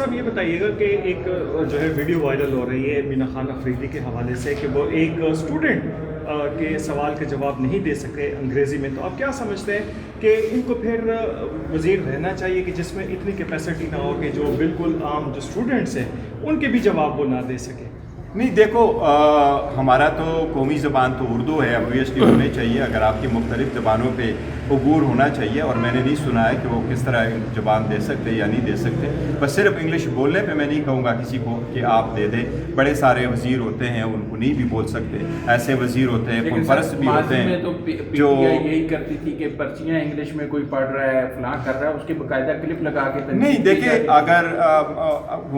صاحب یہ بتائیے گا کہ ایک جو ہے ویڈیو وائرل ہو رہی ہے مینا خان افریدی کے حوالے سے کہ وہ ایک اسٹوڈنٹ کے سوال کے جواب نہیں دے سکے انگریزی میں، تو آپ کیا سمجھتے ہیں کہ ان کو پھر وزیر رہنا چاہیے کہ جس میں اتنی کیپیسٹی نہ ہو کہ جو بالکل عام جو اسٹوڈنٹس ہیں ان کے بھی جواب وہ نہ دے سکے؟ نہیں دیکھو، ہمارا تو قومی زبان تو اردو ہے، obviously ہونی چاہیے، اگر آپ کی مختلف زبانوں پہ عبور ہونا چاہیے، اور میں نے نہیں سنا ہے کہ وہ کس طرح زبان دے سکتے یا نہیں دے سکتے۔ بس صرف انگلش بولنے پہ میں نہیں کہوں گا کسی کو کہ آپ دے دیں، بڑے سارے وزیر ہوتے ہیں ان کو نہیں بھی بول سکتے، ایسے وزیر ہوتے ہیں، کانفرنس بھی ہوتے ہیں جو یہی کرتی تھی کہ پرچیاں انگلش میں کوئی پڑھ رہا ہے فلاں کر رہا ہے، اس کی باقاعدہ کلپ لگا کے نہیں دیکھیں، اگر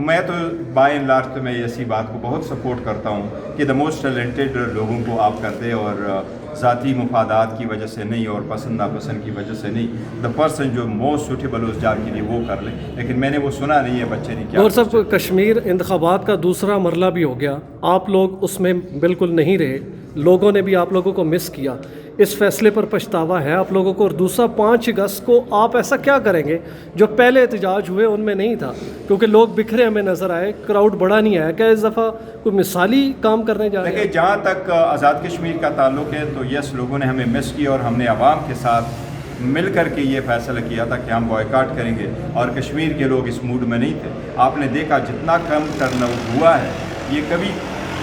میں تو بائی اینڈ لارج تو میں ایسی بات کو بہت سپورٹ کرتا ہوں کہ دا موسٹ ٹیلنٹڈ لوگوں کو آپ کر دیں، اور ذاتی مفادات کی وجہ سے نہیں اور پسند ناپسند کی وجہ سے نہیں، دا پرسن جو موسٹ سوٹیبل اس جاب کے لیے وہ کر لیں، لیکن میں نے وہ سنا نہیں ہے بچے نے کیا۔ اور سب کشمیر انتخابات کا دوسرا مرحلہ بھی ہو گیا، آپ لوگ اس میں بالکل نہیں رہے، لوگوں نے بھی آپ لوگوں کو مس کیا، اس فیصلے پر پچھتاوا ہے آپ لوگوں کو؟ اور دوسرا 5 اگست کو آپ ایسا کیا کریں گے جو پہلے احتجاج ہوئے ان میں نہیں تھا، کیونکہ لوگ بکھرے ہمیں نظر آئے، کراؤڈ بڑا نہیں آیا، کیا اس دفعہ کوئی مثالی کام کرنے جا رہے ہیں؟ دیکھیں، جہاں تک آزاد کشمیر کا تعلق ہے تو یس، لوگوں نے ہمیں مس کیا، اور ہم نے عوام کے ساتھ مل کر کے یہ فیصلہ کیا تھا کہ ہم بوائکاٹ کریں گے، اور کشمیر کے لوگ اس موڈ میں نہیں تھے۔ آپ نے دیکھا جتنا کم ٹرن آؤٹ ہوا ہے یہ کبھی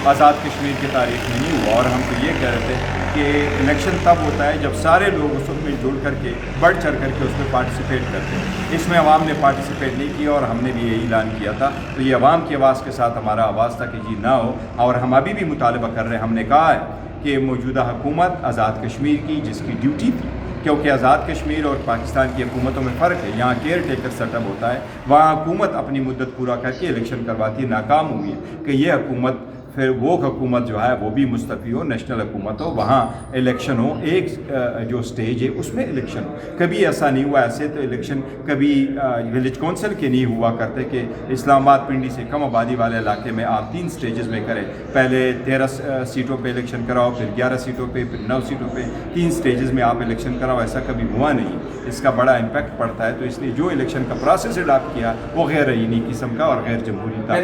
آزاد کشمیر کی تاریخ میں نہیں ہوا، اور ہم تو یہ کہہ رہے تھے کہ الیکشن تب ہوتا ہے جب سارے لوگ اس میں جڑ کر کے بڑھ چڑھ کر کے اس میں پارٹیسپیٹ کرتے ہیں۔ اس میں عوام نے پارٹیسپیٹ نہیں کیا، اور ہم نے بھی یہی اعلان کیا تھا، تو یہ عوام کی آواز کے ساتھ ہمارا آواز تھا کہ جی نہ ہو، اور ہم ابھی بھی مطالبہ کر رہے ہیں۔ ہم نے کہا ہے کہ موجودہ حکومت آزاد کشمیر کی جس کی ڈیوٹی تھی، کیونکہ آزاد کشمیر اور پاکستان کی حکومتوں میں فرق ہے، یہاں کیئر ٹیکر سیٹ اپ ہوتا ہے، وہاں حکومت اپنی مدت پورا کر کے الیکشن کرواتی ہے، ناکام ہوئی ہے کہ یہ حکومت پھر وہ حکومت جو ہے وہ بھی مستعفی ہو، نیشنل حکومت ہو، وہاں الیکشن ہو، ایک جو سٹیج ہے اس میں الیکشن ہو۔ کبھی ایسا نہیں ہوا، ایسے تو الیکشن کبھی ولیج کونسل کے نہیں ہوا کرتے کہ اسلام آباد پنڈی سے کم آبادی والے علاقے میں آپ 3 سٹیجز میں کریں، پہلے 13 سیٹوں پہ الیکشن کراؤ، پھر 11 سیٹوں پہ، پھر 9 سیٹوں پہ، 3 سٹیجز میں آپ الیکشن کراؤ، ایسا کبھی ہوا نہیں۔ اس کا بڑا امپیکٹ پڑتا ہے، تو اس لیے جو الیکشن کا پروسیس اڈاپٹ کیا وہ غیر آئینی قسم کا اور غیر جمہوری تھا،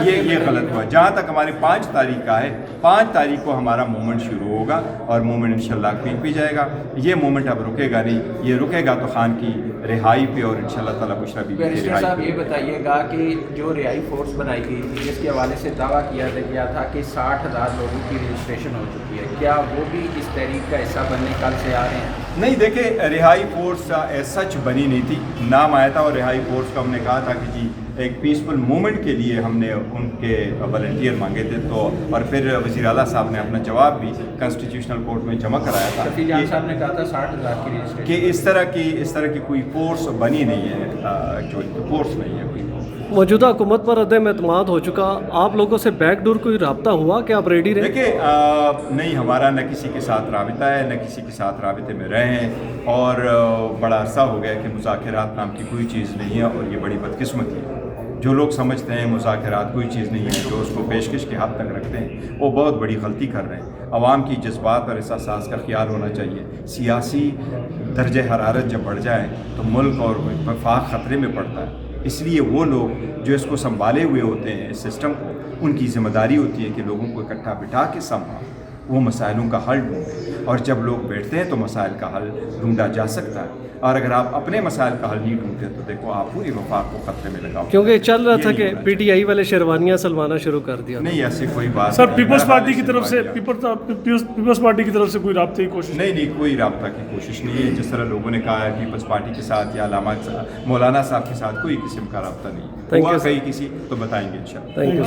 یہ غلط ہوا۔ جہاں تک ہماری 5 تاریخ کا ہے، 5 تاریخ کو ہمارا موومنٹ شروع ہوگا، اور موومنٹ انشاءاللہ کوئن پہ جائے گا۔ یہ موومنٹ اب رکے گا نہیں، یہ رکے گا تو خان کی رہائی پہ، اور انشاءاللہ تعالیٰ بشریٰ بی بی کی رہائی صاحب پہ۔ یہ بتائیے گا کہ جو رہائی فورس بنائی گئی تھی جس کے حوالے سے دعویٰ کیا گیا تھا کہ 60,000 لوگوں کی رجسٹریشن ہو چکی ہے، کیا وہ بھی اس تحریک کا حصہ بننے کل سے آ رہے ہیں؟ نہیں دیکھیں، رہائی فورس ایز سچ بنی نہیں تھی، نام آیا تھا، اور رہائی فورس کو ہم نے کہا تھا کہ جی ایک پیسفل موومنٹ کے لیے ہم نے ان کے والنٹیئر مانگے تھے، تو اور پھر وزیر اعلیٰ صاحب نے اپنا جواب بھی کانسٹیٹیوشنل کورٹ میں جمع کرایا تھا شفیع جان صاحب نے کہا تھا 60,000 کی رجسٹریشن، کہ اس طرح کی کوئی فورس بنی نہیں ہے، جو فورس نہیں ہے کوئی۔ موجودہ حکومت پر عدم اعتماد ہو چکا، آپ لوگوں سے بیک ڈور کوئی رابطہ ہوا کہ آپ ریڈی رہے؟ دیکھیں، نہیں، ہمارا نہ کسی کے ساتھ رابطہ ہے، نہ کسی کے ساتھ رابطے میں رہے ہیں، اور بڑا عرصہ ہو گیا کہ مذاکرات نام کی کوئی چیز نہیں ہے، اور یہ بڑی بدقسمتی ہے۔ جو لوگ سمجھتے ہیں مذاکرات کوئی چیز نہیں ہے، جو اس کو پیشکش کے حد تک رکھتے ہیں، وہ بہت بڑی غلطی کر رہے ہیں۔ عوام کی جذبات اور احساسات کا خیال ہونا چاہیے۔ سیاسی درجہ حرارت جب بڑھ جائے تو ملک اور وفاق خطرے میں پڑتا ہے، اس لیے وہ لوگ جو اس کو سنبھالے ہوئے ہوتے ہیں، اس سسٹم کو، ان کی ذمہ داری ہوتی ہے کہ لوگوں کو اکٹھا بٹھا کے سنبھال وہ مسائلوں کا حل ڈھونڈیں، اور جب لوگ بیٹھتے ہیں تو مسائل کا حل ڈھونڈا جا سکتا ہے، اور اگر آپ اپنے مسائل کا حل نہیں ڈھونڈتے تو دیکھو آپ پوری وفاق کو خطرے میں لگاؤ۔ کیونکہ چل رہا تھا کہ پی ٹی آئی والے شیروانیاں سلوانا شروع کر دیا۔ نہیں، ایسی کوئی بات سر، نہیں۔ پیپلز پارٹی کی طرف سے پیپلز پارٹی کی طرف سے کوئی رابطے کی کوشش؟ نہیں، کوئی رابطہ کی کوشش نہیں ہے۔ جس طرح لوگوں نے کہا ہے پیپلز پارٹی کے ساتھ یا علامہ مولانا صاحب کے ساتھ کوئی قسم کا رابطہ نہیں ہوا، کہیں کسی تو بتائیں گے انشاءاللہ۔ Thank you.